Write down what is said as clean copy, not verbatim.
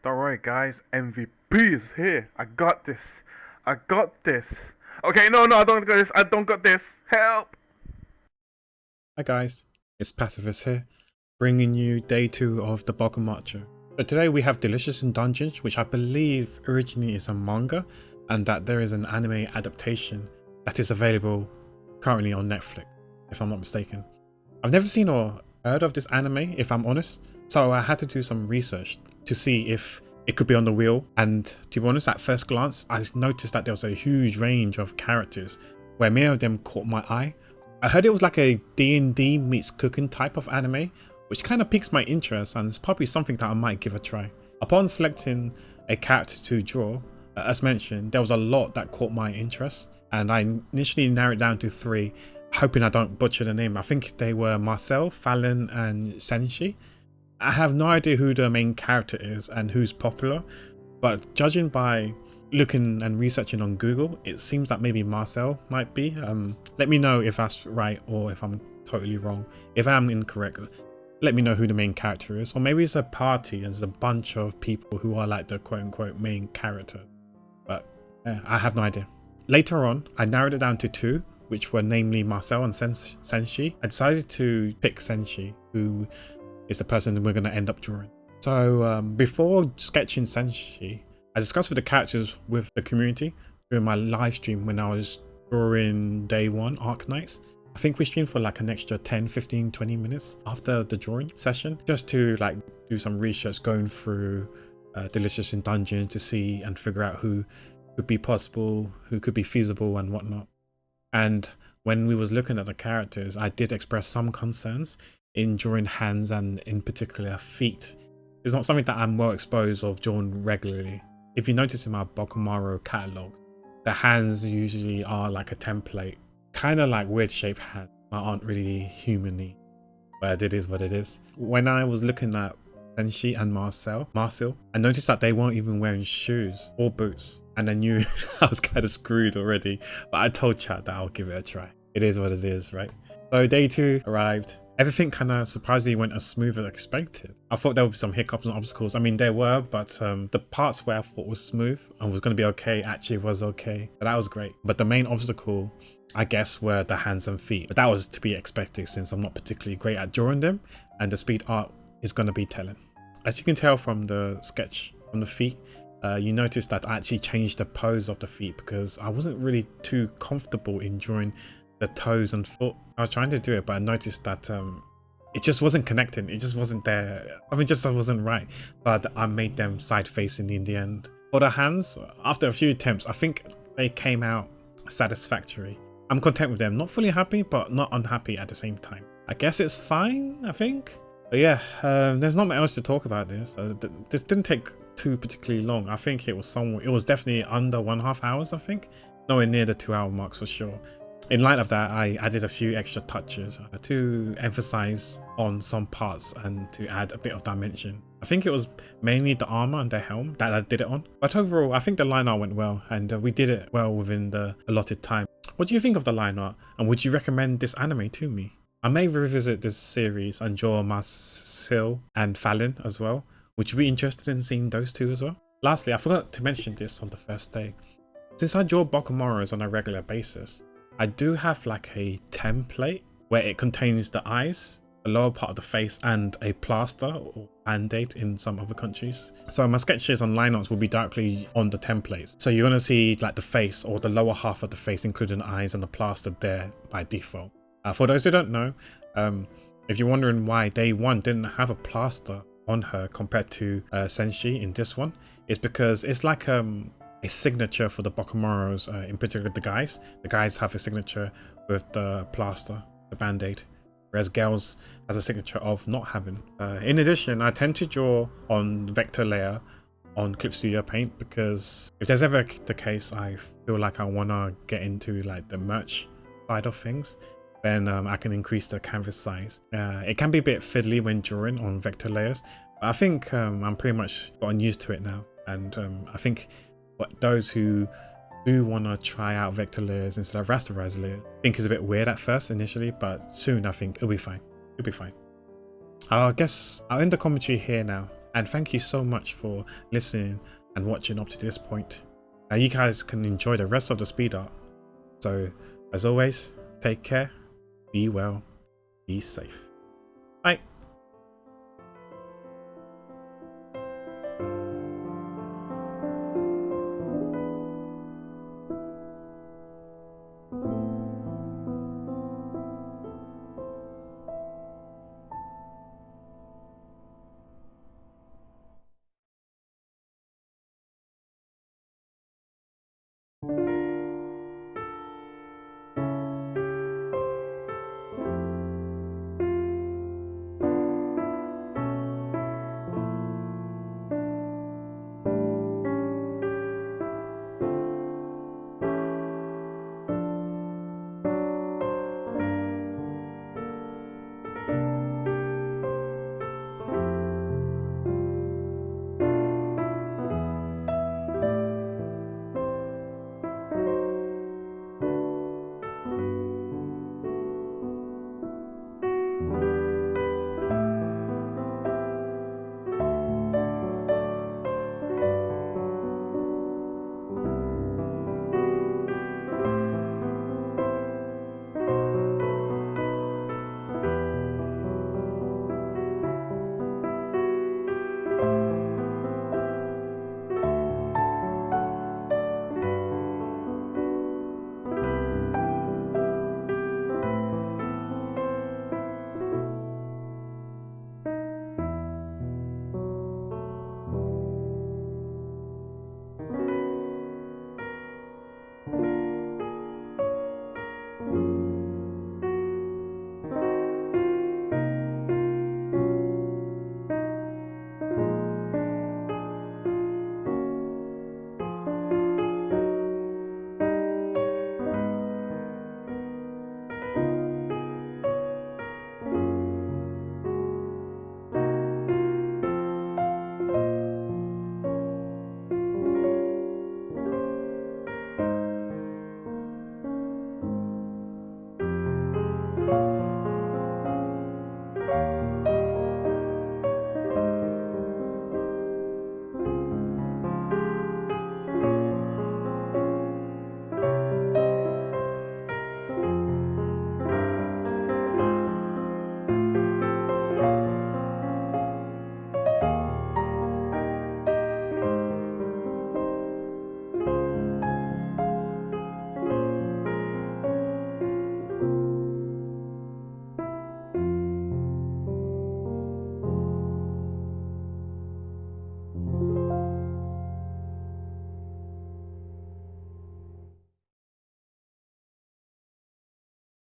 Don't worry, guys. MVP is here. I got this. I got this. Okay, no, I don't got this. I don't got this. Help! Hi guys, it's Pacifist here, bringing you day 2 of the BokuMARCho. So today we have Delicious in Dungeons, which I believe originally is a manga, and that there is an anime adaptation that is available currently on Netflix, if I'm not mistaken. I've never seen or heard of this anime, if I'm honest, so I had to do some research to see if it could be on the wheel, and to be honest, at first glance, I noticed that there was a huge range of characters, where many of them caught my eye. I heard it was like a D&D meets cooking type of anime, which kind of piques my interest and it's probably something that I might give a try. Upon selecting a character to draw, as mentioned, there was a lot that caught my interest, and I initially narrowed it down to 3, hoping I don't butcher the name. I think they were Marcel, Fallon and Senshi. I have no idea who the main character is and who's popular, but judging by looking and researching on Google, it seems that maybe Marcel might be. Let me know if that's right or if I'm totally wrong. If I'm incorrect, let me know who the main character is. Or maybe it's a party and there's a bunch of people who are like the quote-unquote main character. But I have no idea. Later on, I narrowed it down to 2, which were namely Marcel and Senshi. I decided to pick Senshi, who is the person we're going to end up drawing. So before sketching Senshi, I discussed with the characters with the community during my live stream when I was drawing day 1 Arc Nights. I think we streamed for like an extra 10, 15, 20 minutes after the drawing session, just to like do some research going through Delicious in Dungeons to see and figure out who could be possible, who could be feasible and whatnot. And when we was looking at the characters, I did express some concerns in drawing hands and in particular feet. It's not something that I'm well exposed of drawing regularly. If you notice in my BokuMARCho catalog, the hands usually are like a template, kind of like weird shaped hands that aren't really human-y, but it is what it is. When I was looking at Senshi and Marcel, I noticed that they weren't even wearing shoes or boots, and I knew I was kind of screwed already, but I told chat that I'll give it a try. It is what it is, right? So day 2 arrived. Everything kind of surprisingly went as smooth as expected. I thought there would be some hiccups and obstacles. I mean, there were, but the parts where I thought was smooth and was going to be okay actually was okay. But that was great. But the main obstacle, I guess, were the hands and feet. But that was to be expected since I'm not particularly great at drawing them, and the speed art is going to be telling. As you can tell from the sketch on the feet, you notice that I actually changed the pose of the feet because I wasn't really too comfortable in drawing the toes and foot. I was trying to do it, but I noticed that it just wasn't connecting. It just wasn't there. I mean, just wasn't right. But I made them side facing in the end. For the hands, after a few attempts, I think they came out satisfactory. I'm content with them. Not fully happy, but not unhappy at the same time. I guess it's fine, I think. But yeah, there's not much else to talk about this. This didn't take too particularly long. I think it was definitely under 1.5 hours, I think. Nowhere near the 2-hour marks for sure. In light of that, I added a few extra touches to emphasize on some parts and to add a bit of dimension. I think it was mainly the armor and the helm that I did it on. But overall, I think the line art went well and we did it well within the allotted time. What do you think of the line art, and would you recommend this anime to me? I may revisit this series and draw Marcel and Fallon as well. Would you be interested in seeing those two as well? Lastly, I forgot to mention this on the first day. Since I draw BokuMARChos on a regular basis, I do have like a template where it contains the eyes, the lower part of the face, and a plaster or band-aid in some other countries. So my sketches and line arts will be directly on the templates. So you're going to see like the face or the lower half of the face, including the eyes and the plaster there by default. For those who don't know, if you're wondering why day 1 didn't have a plaster on her compared to Senshi in this one, it's because it's like a signature for the BokuMARChos, in particular the guys. The guys have a signature with the plaster, the band-aid, whereas girls has a signature of not having. In addition, I tend to draw on vector layer on Clip Studio Paint because if there's ever the case I feel like I want to get into like the merch side of things, then I can increase the canvas size. It can be a bit fiddly when drawing on vector layers, but I think I'm pretty much gotten used to it now, and I think those who do want to try out vector layers instead of rasterized layers think is a bit weird at first initially, but soon I think it'll be fine. I guess I'll end the commentary here now. And thank you so much for listening and watching up to this point. Now you guys can enjoy the rest of the speed art. So as always, take care, be well, be safe. Bye.